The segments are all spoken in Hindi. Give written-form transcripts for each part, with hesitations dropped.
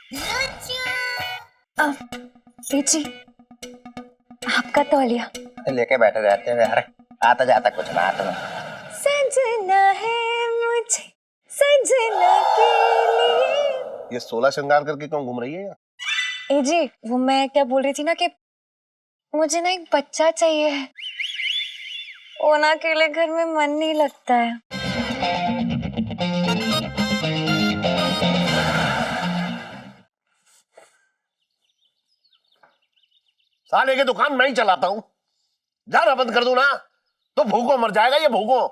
जी, आपका तौलिया लेके बैठे रहते हैं यार, आता जाता कुछ ना आता में। सजना है मुझे सजना के लिए। ये 16 श्रृंगार करके क्यों घूम रही है यार? ए जी, वो मैं क्या बोल रही थी ना कि मुझे ना एक बच्चा चाहिए है। वो ना अकेले घर में मन नहीं लगता है। साले की दुकान मैं ही चलाता हूँ, जाना बंद कर दूं ना तो भूखों मर जाएगा ये भूखों।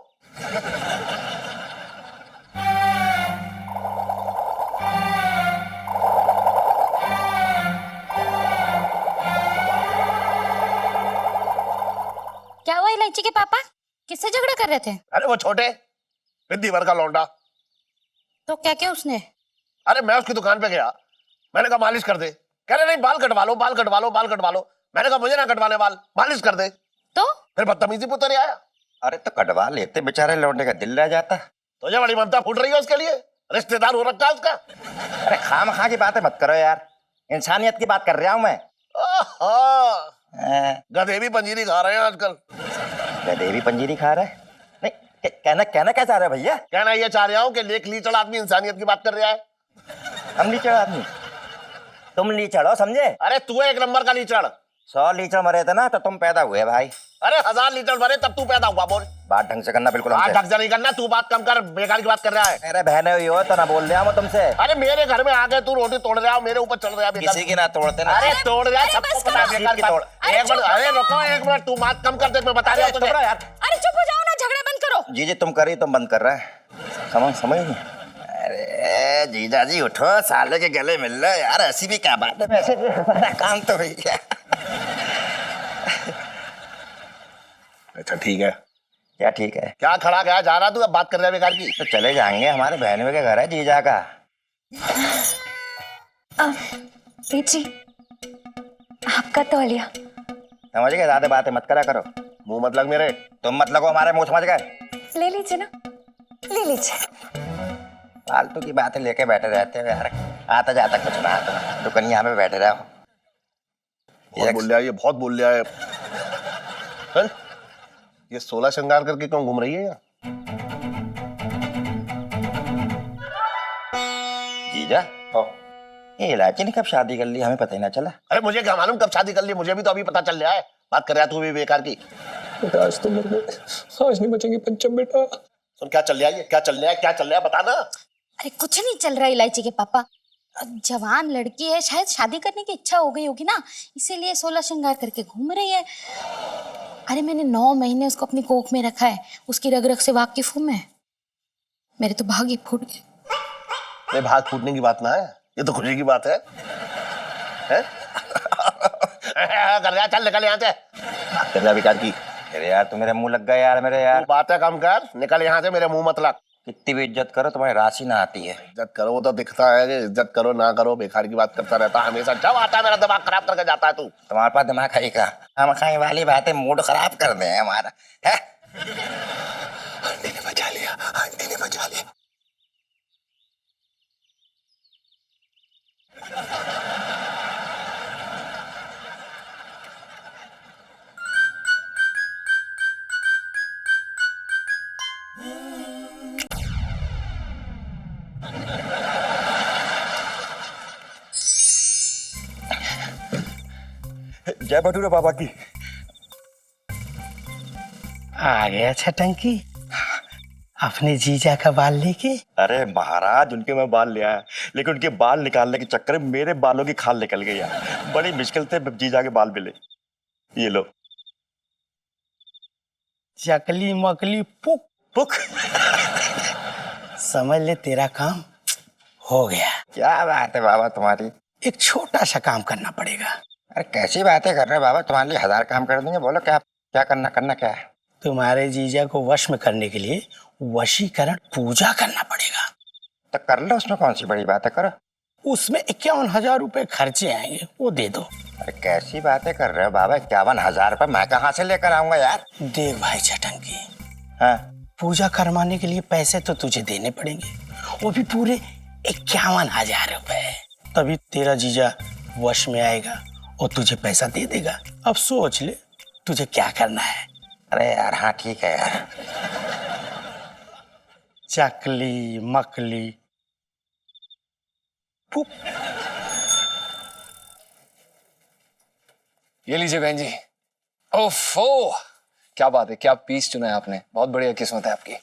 क्या हुआ इलायची के पापा? किससे झगड़ा कर रहे थे? अरे वो छोटे पिद्दी भर का लौंडा। तो क्या क्या उसने? अरे मैं उसकी दुकान पे गया, मैंने कहा मालिश कर दे, कह रहे नहीं बाल कटवा लो बाल कटवा लो बाल कटवा लो। मैंने कहा मुझे ना कटवाने बाल, मालिश कर दे। तो फिर बदतमीजी पुतर आया। अरे तो कटवा लेते, बेचारे लौंडे का दिल रह जाता। तो ये बड़ी ममता फूट रही है उसके लिए, रिश्तेदार हो रखा है उसका। अरे खाम खा की बातें मत करो यार, इंसानियत की बात कर रहा हूं मैं। गधे भी पंजीरी खा रहे हैं आजकल। गधे भी पंजीरी खा रहा है? नहीं, कहना कहना क्या चाह रहे हो भैया? कहना ये चाह रहा हूँ कि लेख लीचड़ आदमी इंसानियत की बात कर रहा है। हम लीचड़ आदमी? तुम लीचड़ हो समझे? अरे तू है एक नंबर का लीचड़। 100 लीचड़ मरे थे ना तो तुम पैदा हुए भाई। अरे 1000 लीटर भरे तब तू पैदा हुआ। बोल, बात ढंग से करना बिल्कुल बात हमसे। ढंग से नहीं करना, तू बात कम कर, बेकार की बात कर रहा है। अरे बहने हुई हो तो ना बोल रहा मैं तुमसे। अरे मेरे घर में आके तू रोटी तोड़ रहा है, मेरे ऊपर चढ़ रहा है बेकार। किसी की ना तोड़ते ना। अरे तोड़ रहा है, सबको पता है बेकार की तोड़। बात। एक मिनट, अरे रुको एक मिनट, तू बात कम कर दे, मैं बता रहा हूँ तुझे। यार अरे चुप हो जाओ ना, झगड़ा बंद करो। जी जी तुम करी तुम बंद कर रहा है, समझ नहीं। अरे जीजा जी उठो, साले के गले मिल रहे यार, ऐसी भी क्या बात है, वैसे भी हमारा काम तो हुई है। अच्छा ठीक है। क्या ठीक है? क्या खड़ा गया जा रहा तू, अब बात कर रहा है बेकार की। तो चले जाएंगे, हमारे बहनों के घर है जीजा का। ए जी, आपका तौलिया। समझ गए, ज्यादा बातें मत करा करो। मुंह मत लग मेरे। तुम मत लगो हमारे मुंह, समझ गए? ले लीजिए ना, ले लीजिए। फालतू की बातें लेके बैठे रहते हो यार, आता जाता कुछ ना आता, दुकनिया में बैठे रहो। बहुत बोल लिया ये, बहुत बोल लिया है। चल, ये 16 श्रृंगार करके क्यों घूम रही है यार? जीजा ये इलायची ने कब शादी कर ली, हमें पता ही ना चला। अरे मुझे क्या मालूम कब शादी कर ली, मुझे भी तो अभी पता चल रहा है। बात कर रहा है तू भी बेकार की। बेटा आज तो मर गए, आज नहीं बचेंगे पंचम बेटा। सुन क्या चल रहा है, ये क्या चल रहा है, क्या चल रहा है बता ना। अरे कुछ नहीं चल रहा इलायची के पापा। जवान लड़की है, शायद शादी करने की इच्छा हो गई होगी ना, इसीलिए 16 श्रृंगार करके घूम रही है। अरे मैंने 9 महीने उसको अपनी कोख में रखा है, उसकी रग रग से वाकिफ हूं मैं। मेरे तो भाग ही फूट गए। ये भाग फूटने की बात ना है, ये तो खुशी की बात है, हैं? कर रहा, चल निकल यहाँ से। बात कर रहा बेकार की। अरे यार तू मेरे मुंह लग गया यार मेरे यार। तू बातें कम कर, निकल यहाँ से, मेरे मुंह मत लग। कितनी भी इज्जत करो तुम्हारी राशि ना आती है। इज्जत करो तो दिखता है कि इज्जत करो ना करो, बेकार की बात करता रहता है हमेशा। जब आता है मेरा दिमाग खराब करके जाता है तू। तुम्हारे पास दिमाग है का? हम खाई वाली बातें मूड खराब कर दे हमारा है। आंटी ने बचा लिया, आंटी ने बचा लिया। जय भटूरे बाबा की। आ गया छटंकी अपने जीजा का बाल लेके। अरे महाराज उनके मैं बाल ले आया, लेकिन उनके बाल निकालने के चक्कर में मेरे बालों की खाल निकल गई यार। बड़ी मुश्किल से जीजा के बाल मिले। ये लो। चकली मकली पुक पुक। समझ ले तेरा काम हो गया। क्या बात है बाबा तुम्हारी। एक छोटा सा काम करना पड़ेगा। अरे कैसी बातें कर रहे हो बाबा, तुम्हारे लिए 1000 काम कर देंगे। बोलो क्या क्या करना क्या है? तुम्हारे जीजा को वश में करने के लिए वशीकरण पूजा करना पड़ेगा। तो कर लो, उसमें कौन सी बड़ी बात है, करो। उसमें 51,000 रुपए खर्चे आएंगे, वो दे दो। अरे कैसी बातें कर रहे हो बाबा, 51,000 रुपए मैं कहाँ से लेकर आऊंगा यार। देख भाई छटंकी, हाँ पूजा करवाने के लिए पैसे तो तुझे देने पड़ेंगे, वो भी पूरे 51,000 रुपए। तभी तेरा जीजा वश में आएगा और तुझे पैसा दे देगा। अब सोच ले तुझे क्या करना है। अरे यार हाँ ठीक है यार। चकली मकली फूक। ये लीजिए बहन जी। ओफो, क्या बात है, क्या पीस चुना है आपने, बहुत बढ़िया किस्मत है आपकी।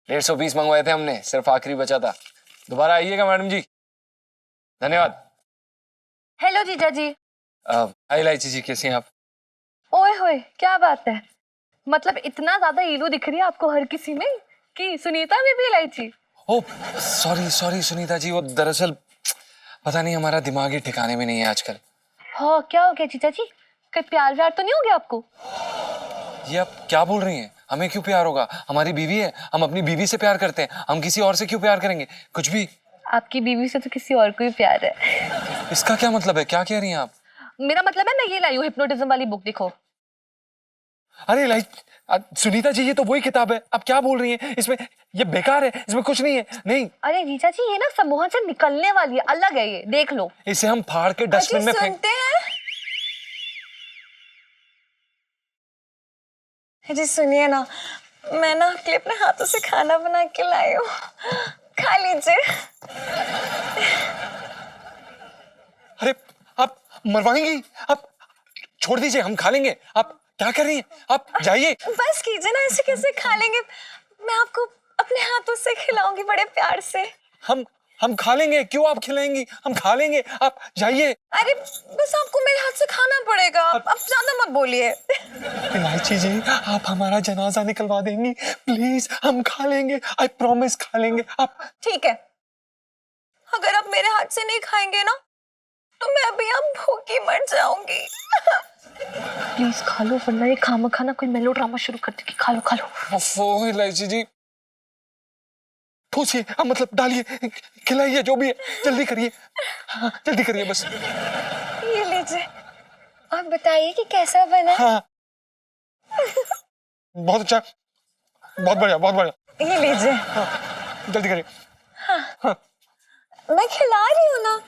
150 पीस मंगवाए थे हमने, सिर्फ आखिरी बचा था। दोबारा आइएगा मैडम जी। धन्यवाद। हेलो जीजा जी। हाय इलायची जी, कैसी हैं आप? ओए होए क्या बात है, मतलब इतना ज्यादा ईलू दिख रही है आपको हर किसी में कि सुनीता में भी इलायची? ओ सॉरी सॉरी सुनीता जी, वो दरअसल पता नहीं हमारा दिमाग ही ठिकाने में नहीं है आजकल। हाँ क्या हो गया जीजा जी, कोई प्यार व्यार तो नहीं हो गया आपको? ये आप क्या बोल रही हैं? हमें क्यों प्यार होगा? हमारी बीवी है, हम अपनी बीवी से प्यार करते हैं, हम किसी और से क्यों प्यार करेंगे? कुछ भी। आपकी बीवी से तो किसी और को ही प्यार है। इसका क्या मतलब है, क्या कह रही हैं आप? मेरा मतलब है मैं ये लाई हूँ हिप्नोटिज्म वाली बुक, देखो। अरे सुनीता जी, ये तो वही किताब है, आप क्या बोल रही हैं? इसमें ये बेकार है, इसमें कुछ नहीं है। नहीं अरे जीजा जी ये ना समूह से निकलने वाली है, अलग है ये, देख लो। इसे हम फाड़ के डस्टबिन में फेंक। सुनते हैं जी, सुनिए ना, मैं ना आपके लिए अपने हाथों से खाना बना के लाई हूँ, खा लीजिए। अरे आप मरवाएंगी? आप छोड़ दीजिए, हम खा लेंगे। आप क्या कर रही हैं? आप जाइए। बस कीजिए ना, ऐसे कैसे खा लेंगे, मैं आपको अपने हाथों से खिलाऊंगी बड़े प्यार से। हम खा लेंगे, क्यों आप खिलाएंगी? हम खा लेंगे, आप जाइए। अरे बस आपको मेरे हाथ से खाना पड़ेगा, अब ज्यादा मत बोलिए। इलायची जी, आप हमारा जनाजा निकलवा देंगी प्लीज? हम खा लेंगे, आई प्रॉमिस खा लेंगे। आप ठीक है, अगर आप मेरे हाथ से नहीं खाएंगे ना तो मैं अभी आप भूखी मर जाऊंगी। प्लीज खा लो, वरना ये खामा खाना कोई मेलोड्रामा शुरू कर देगी। खा लो खा लो। ओफो इलायची जी, ठूसिए, अब मतलब डालिए, खिलाइए, जो भी है जल्दी करिए। हाँ जल्दी करिए बस। ये लीजिए, आप बताइए कि कैसा बना है? हाँ बहुत अच्छा, बहुत बढ़िया, बहुत बढ़िया। ये लीजिए। हाँ, जल्दी करिए। मैं खिला रही हूँ ना।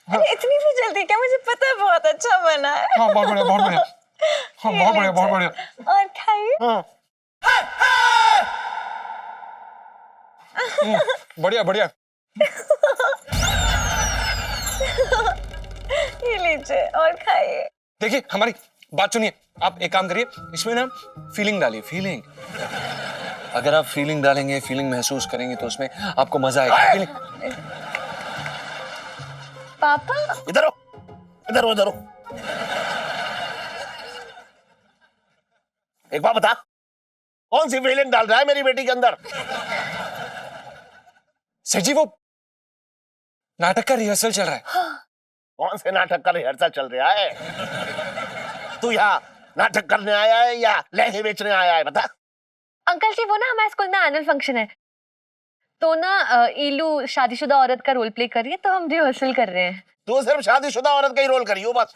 अरे इतनी भी जल्दी क्या, मुझे पता है बहुत अच्छा बना है। हाँ बहुत बढ़िया, बहुत बढ़िया। हाँ बहुत बढ़िया, बहुत बढ़िया। और खाइए। हाँ बढ़िया बढ़िया। ये लीजिए और खाइए। देखिए हमारी बात सुनिए, आप एक काम करिए, इसमें ना फीलिंग डालिए, फीलिंग। अगर आप फीलिंग डालेंगे, फीलिंग महसूस करेंगे तो उसमें आपको मजा आएगा। फीलिंग। पापा इधर हो, इधर हो, इधर हो। एक बात बता, कौन सी फीलिंग डाल रहा है मेरी बेटी के अंदर? सर जी वो नाटक का रिहर्सल चल रहा है। कौन से नाटक का रिहर्सल चल रहा है? तू यहाँ नाटक करने आया है या लहंगे बेचने आया है, बता। अंकल जी, वो ना हमारे स्कूल में एनुअल फंक्शन है, तो ना ईलू शादीशुदा औरत का रोल प्ले कर रही है, तो हम रिहर्सल कर रहे हैं। तू सिर्फ शादीशुदा औरत का ही रोल करियो बस,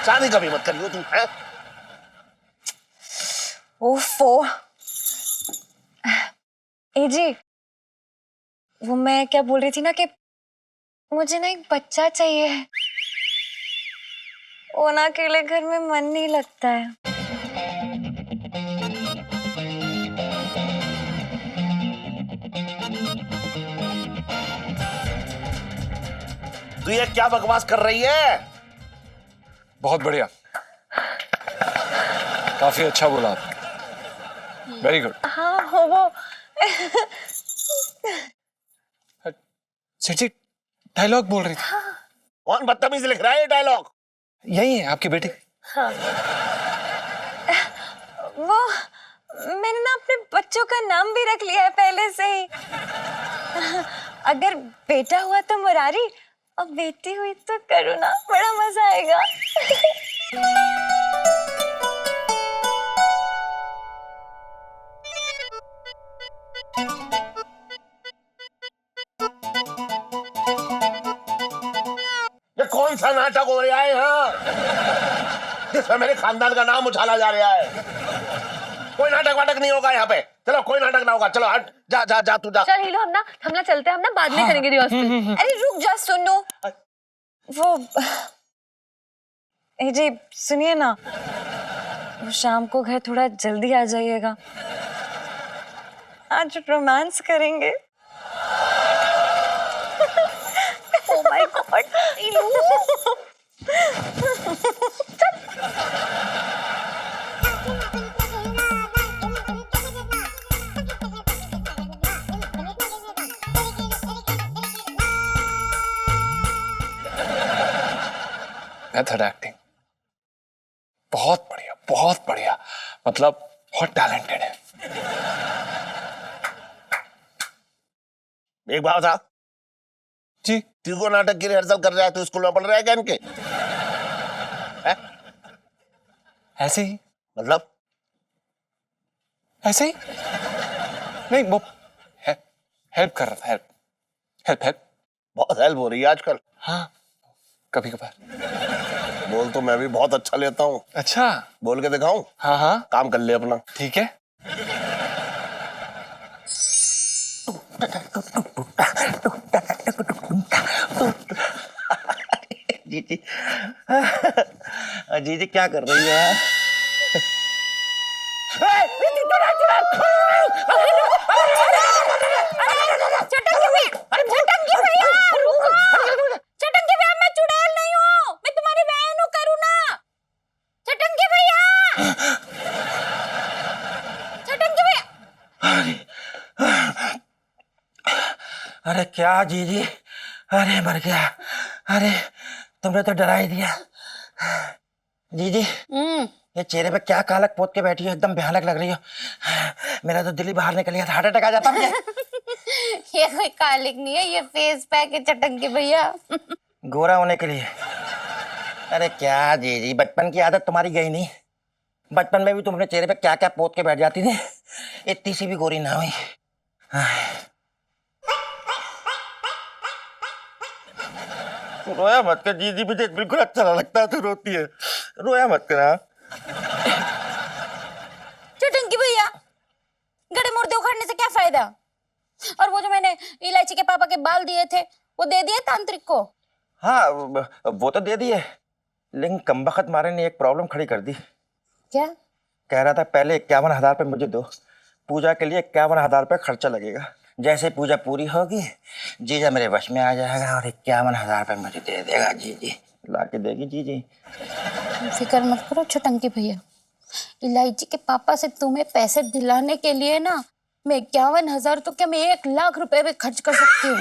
शादी कभी मत करियो तू, है? ओफो। ए जी, वो मैं क्या बोल रही थी ना कि मुझे ना एक बच्चा चाहिए, वो ना अकेले घर में मन नहीं लगता है। तू ये क्या बकवास कर रही है? बहुत बढ़िया, काफी अच्छा बोला आप, वेरी गुड। हाँ वो सर जी डायलॉग बोल रही थी। कौन बदतमीज लिख रहा है ये डायलॉग? यही है आपकी बेटी। वो मैंने ना अपने बच्चों का नाम भी रख लिया है पहले से ही। अगर बेटा हुआ तो मुरारी और बेटी हुई तो करुणा, बड़ा मजा आएगा। ये कौन सा नाटक हो रहा है यहाँ, जिसमें मेरे खानदान का नाम उछाला जा रहा है? कोई नाटक वाटक नहीं होगा यहाँ पे, चलो कोई नाटक ना होगा, चलो हट, जा जा जा तू जा। चल हिलो, हम ना चलते हैं, हम ना बाद में करेंगे रिहर्सल। अरे रुक जा, सुनो, वो ए जी सुनिए ना, वो शाम को घर थोड़ा जल्दी आ जाइएगा, आज रोमांस करेंगे। Oh my God. Method acting बहुत बढ़िया, बहुत बढ़िया, मतलब बहुत टैलेंटेड है। एक बात था जी तू को नाटक की रिहर्सल कर रहा है तो स्कूल में पढ़ रहा है क्या इनके? हैं? ऐसे ही, मतलब ऐसे ही नहीं, वो हेल्प कर रहा था, हेल्प हेल्प हेल्प। बहुत हेल्प हो रही है आजकल। हाँ कभी कभार। बोल तो मैं भी बहुत अच्छा लेता हूँ। अच्छा बोल के दिखाऊं? हाँ हाँ काम कर ले अपना। ठीक है। जीजी जीजी क्या कर रही है? चटंगी भैया, मैं चुड़ैल नहीं हूँ, मैं तुम्हारी बहन हूँ करुणा। चटंगी भैया, चटंगी भैया। अरे क्या जीजी, अरे मर गया। अरे तुमने तो डरा ही दिया। जीजी ये चेहरे पे क्या कालक पोत के बैठी हो, एकदम भयानक लग रही हो। मेरा तो दिल ही बाहर निकल गया था, हार्ट अटैक आ जाता मुझे। ये कोई कालिक नहीं है, ये फेस पैक है चटंगी भैया। गोरा होने के लिए। अरे क्या जीजी, बचपन की आदत तुम्हारी गई नहीं? बचपन में भी तुम अपने चेहरे पे क्या क्या पोत के बैठ जाती थी, इतनी सी भी गोरी ना हुई। रोया मत कर जीजी, मुझे बिल्कुल अच्छा ना लगता है तो रोती है। रोया मत कर। चटंगी भैया, गड़े मुर्दे उखाड़ने से क्या फायदा? और वो जो मैंने इलायची के पापा के बाल दिए थे, वो दे दिए तांत्रिक को? हाँ वो तो दे दिए, लेकिन कमबख्त मारे ने एक प्रॉब्लम खड़ी कर दी। क्या? कह रहा था पहले 51,000 रुपये मुझे दो, पूजा के लिए 51,000 रुपये खर्चा लगेगा। जैसे पूजा पूरी होगी जीजा मेरे वश में आ जाएगा और 51,000 रुपये मुझे दे देगा। जीजी ला के देगी जीजी। फिक्र मत करो चटंगी भैया, इलायची के पापा से तुम्हें पैसे दिलाने के लिए ना, मैं 51,000 तो क्या, मैं 1,00,000 रुपए भी खर्च कर सकती हूँ।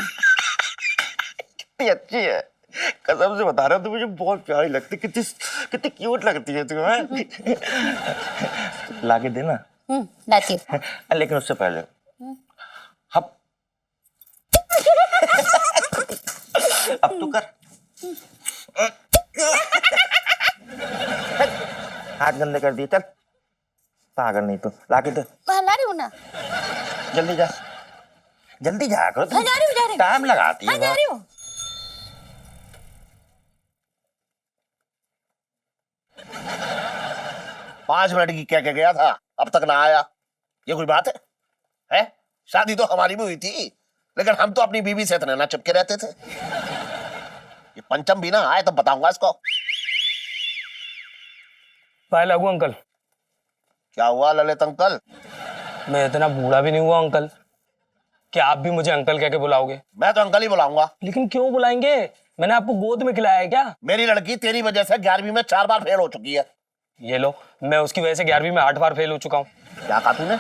कितनी अच्छी है, कसम से बता रहा हूँ, तू मुझे बहुत प्यारी लगती, कितनी कितनी क्यूट लगती है तू। ला के देना। लाती हूँ। लेकिन उससे पहले अब अब तू कर। हाथ गंदे कर दिए, चल पागल नहीं तो ला के दे। हाँ, ला रही हूँ ना। जल्दी जा, जल्दी जा करो, हाँ, जा रही हूँ। टाइम लगाती है हाँ, जा रही हूँ। 5 मिनट की कह के गया था, अब तक ना आया। ये कोई बात है? हैं? शादी तो हमारी भी हुई थी, लेकिन हम तो अपनी बीवी से इतने ना चिपके रहते थे। ये पंचम भी ना आए तब बताऊंगा इसको। पाए लागू अंकल, क्या हुआ ललित अंकल? मैं इतना बूढ़ा भी नहीं हुआ अंकल, क्या आप भी मुझे अंकल कह के बुलाओगे? मैं तो अंकल ही बुलाऊंगा। लेकिन क्यों बुलाएंगे? मैंने आपको गोद में खिलाया है क्या? मेरी लड़की तेरी वजह से 11वीं में 4 बार फेल हो चुकी है। ये लो, मैं उसकी वजह से 11वीं में 8 बार फेल हो चुका हूँ। क्या कहा तूने?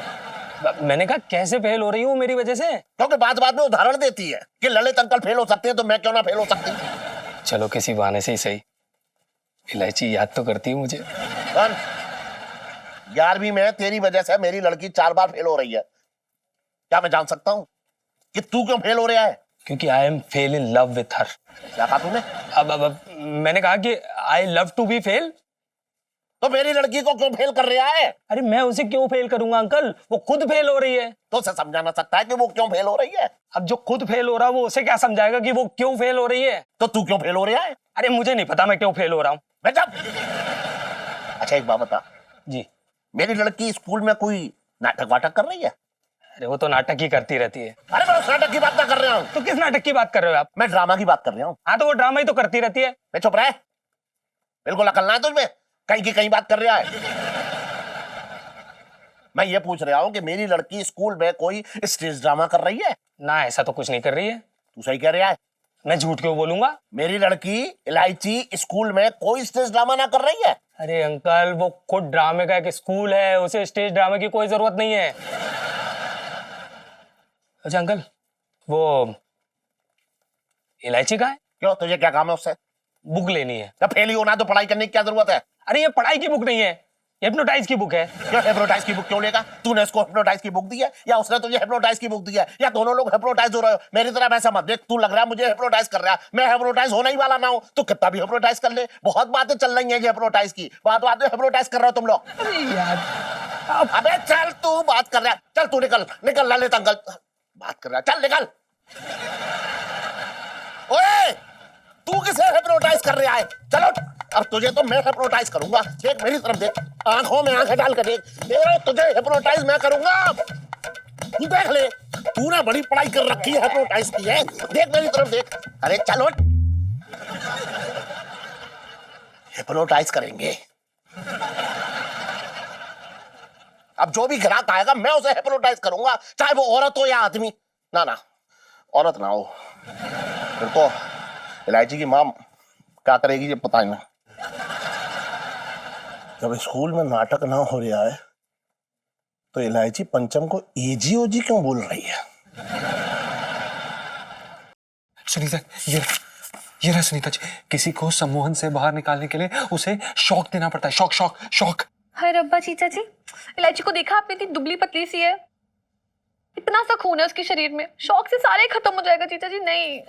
मैंने कहा कैसे फेल हो रही हूँ मेरी वजह से? क्योंकि बात बात में उदाहरण देती है कि ललित अंकल फेल हो सकते हैं तो मैं क्यों ना फेल हो सकती। चलो किसी बहाने से ही सही, इलायची याद तो करती है मुझे। 11वीं में तेरी वजह से मेरी लड़की 4 बार फेल हो रही है। क्या मैं जान सकता हूँ कि तू क्यों फेल हो रहा है? क्योंकि I am fail in love with her. क्या कहा तूने? अब मैंने कहा कि I love to be fail. तो मेरी लड़की को क्यों फेल कर रहा है? अरे मैं उसे क्यों फेल करूंगा अंकल, वो खुद फेल हो रही है। तो उसे समझा ना सकता है कि वो क्यों फेल हो रही है? अब जो खुद फेल हो रहा है वो उसे क्या समझाएगा कि वो क्यों फेल हो रही है? तो तू क्यों फेल हो रहा है? अरे मुझे नहीं पता मैं क्यों फेल हो रहा हूँ। मैं जब अच्छा एक बात बता, जी। मेरी लड़की स्कूल में कोई नाटक वाटक कर रही है? अरे वो तो नाटक ही करती रहती है। अरे मैं उस नाटक की बात ना कर रहा हूँ, तो किस नाटक की बात कर रहे हो आप? मैं ड्रामा की बात कर रहा हूँ। हाँ तो वो ड्रामा ही तो करती रहती है। मैं चुप रहे, बिल्कुल अकल ना है तुझमें, कहीं की कहीं बात कर रहा है। मैं ये पूछ रहा हूँ कि मेरी लड़की स्कूल में कोई स्टेज ड्रामा कर रही है? ना, ऐसा तो कुछ नहीं कर रही है। तू सही कह रहा है। मैं झूठ क्यों बोलूंगा? मेरी लड़की इलायची स्कूल में कोई स्टेज ड्रामा ना कर रही है? अरे अंकल, वो खुद ड्रामे का एक स्कूल है, उसे स्टेज ड्रामे की कोई जरूरत नहीं है। अच्छा अंकल, वो इलायची का है? क्यों, तुझे क्या काम है उससे? बुक लेनी है। जब फेल ही होना तो पढ़ाई करने की क्या जरूरत है? अरे ये पढ़ाई की बुक नहीं है, हिप्नोटाइज की बुक है। क्यों हिप्नोटाइज की बुक क्यों लेगा? तूने उसको हिप्नोटाइज की बुक दी है या उसने तुझे हिप्नोटाइज की बुक दी है, या दोनों लोग हिप्नोटाइज हो रहे हो? मेरी तरह वैसा मत देख, तू लग रहा है मुझे हिप्नोटाइज कर रहा है, मैं हिप्नोटाइज होने ही वाला ना हूं। तू कितना भी हिप्नोटाइज कर ले, बहुत बातें चल रही हैं हिप्नोटाइज की, बात बात में हिप्नोटाइज कर रहे हो तुम लोग। अरे यार, अबे चल, तू बात कर रहा है, चल तू निकल निकल, ललित अंकल बात कर रहा है, चल निकल। ओए, तू किसे हिप्नोटाइज कर रहा है? चलो, अब तुझे तो मैं हिप्नोटाइज करूंगा। देख मेरी तरफ देख, आंखों में आंखें डाल कर देख, तेरा तुझे हिप्नोटाइज मैं करूंगा। तू देख ले, तूने बड़ी पढ़ाई कर रखी है, हिप्नोटाइज की है, देख मेरी तरफ देख। अरे चलो, हिप्नोटाइज करेंगे। अब जो भी ग्राहक आएगा मैं उसे हिप्नोटाइज करूंगा, चाहे वो औरत हो या आदमी। ना ना, औरत ना हो, फिर तो इलायची की माँ क्या करेगी ये पता नहीं। जब स्कूल में नाटक ना हो रहा है तो इलायची पंचम को एजी ओजी क्यों बोल रही है? सुनीता, ये रहा सुनीता जी, किसी को सम्मोहन से बाहर निकालने के लिए उसे शॉक देना पड़ता है, शॉक शॉक शॉक। हाय रब्बा जीजा जी, इलायची को देखा आपने? इतनी दुबली पतली सी है, इतना सा खून है उसके शरीर में, शौक से सारे खत्म हो जाएगा जीजा जी। नहीं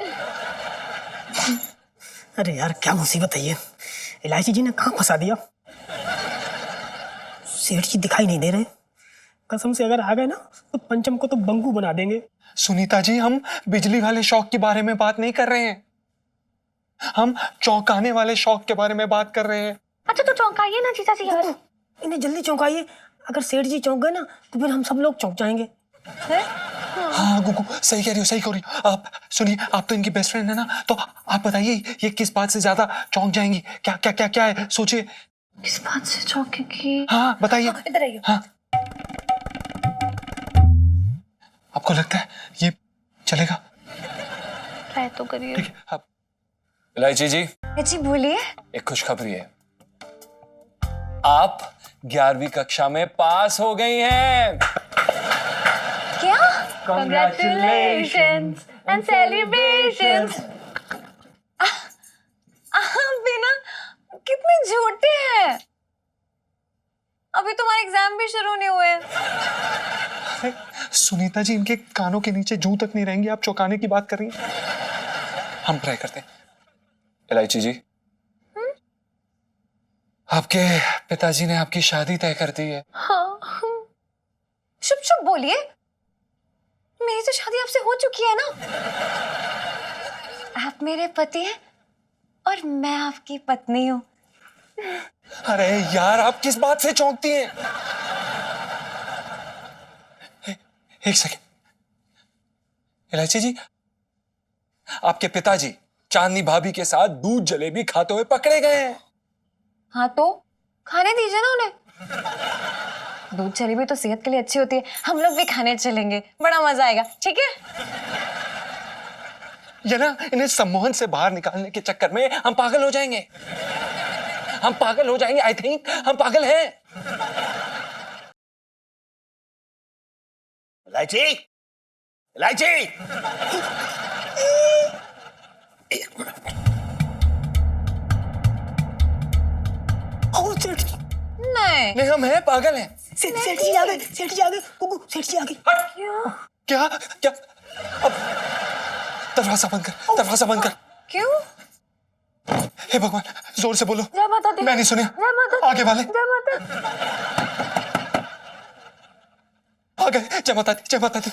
अरे यार क्या मुसीबत है ये, इलायची जी ने कहाँ फंसा दिया। सेठ जी दिखाई नहीं दे रहे, कसम से अगर आ गए ना तो पंचम को तो बंगू बना देंगे। सुनीता जी, हम बिजली वाले शॉक के बारे में बात नहीं कर रहे हैं, हम चौंकाने वाले शॉक के बारे में बात कर रहे हैं। अच्छा तो चौंकाइए ना जीजा जी यार। इन्हें जल्दी चौंकाइए, अगर सेठ जी चौंक गए ना तो फिर हम सब लोग चौंक जाएंगे। हाँ गुगू, सही कह रही हो। आप सुनिए, आप तो इनकी बेस्ट फ्रेंड है ना, तो आप बताइए ये किस बात से ज्यादा चौंक जाएंगी? क्या क्या क्या क्या है, सोचिए। किस बात से चौंकेगी? हाँ बताइए। इधर आइए। हाँ, आपको लगता है ये चलेगा? ट्राई तो करिए। ठीक है, आप इलायची जी, जी बोलिए। एक खुशखबरी है, आप 11वीं कक्षा में पास हो गई हैं। क्या? Congratulations and celebrations। बिना कितने झूठे हैं, अभी तुम्हारे एग्जाम भी शुरू नहीं हुए। अरे, सुनीता जी, इनके कानों के नीचे जूं तक नहीं रहेंगे, आप चौंकाने की बात कर रही हैं। हम ट्राई करते हैं। इलायची जी, आपके पिताजी ने आपकी शादी तय कर दी है। हाँ, चुप चुप बोलिए, मेरी तो शादी आपसे हो चुकी है ना। आप मेरे पति हैं और मैं आपकी पत्नी हूँ। अरे यार, आप किस बात से चौंकती हैं? एक सेकेंड, इलायची जी, आपके पिताजी चांदनी भाभी के साथ दूध जलेबी खाते हुए पकड़े गए हैं। हाँ तो खाने दीजिए ना उन्हें, दूध जलेबी तो सेहत के लिए अच्छी होती है, हम लोग भी खाने चलेंगे, बड़ा मजा आएगा। ठीक है? ये ना, इन्हें सम्मोहन से बाहर निकालने के चक्कर में हम पागल हो जाएंगे, हम पागल हो जाएंगे। आई थिंक हम पागल हैं। इलायची, इलायची, नहीं नहीं, हम हैं, पागल हैं। सेठ जी आ गए, सेठ जी आ गए, गुगू सेठ जी आ गए। क्या क्या? अब दरवाजा बंद कर, दरवाजा बंद कर। क्यों? हे भगवान, जोर से बोलो। जय माता दी। मैं नहीं सुनिया। जय माता दी। आगे वाले जय माता दी। आ गए। जय माता दी, जय माता दी।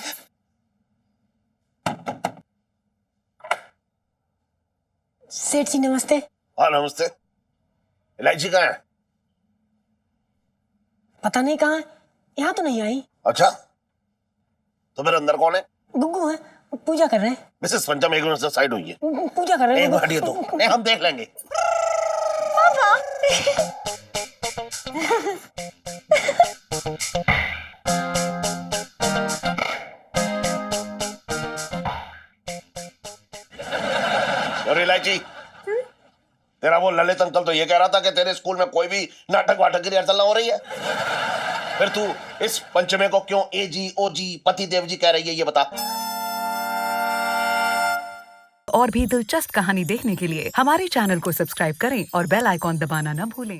सेठ जी नमस्ते। हाँ नमस्ते। इलायची कहाँ है? पता नहीं कहाँ है, यहाँ तो नहीं आई। अच्छा, तो फिर अंदर कौन है? गुग्गू है, पूजा कर रहे हैं। मिसेस पंचम एक मिनट से साइड हुई है। पूजा कर रहे एक हैं। मिनट ये तो नहीं, हम देख लेंगे। और इलायची, तेरा वो ललित अंकल तो ये कह रहा था कि तेरे स्कूल में कोई भी नाटक वाटक की रिहर्सल ना हो रही है, फिर तू इस पंचमे को क्यों एजी ओजी पति देव जी कह रही है, ये बता। और भी दिलचस्प कहानी देखने के लिए हमारे चैनल को सब्सक्राइब करें और बेल आइकॉन दबाना न भूलें।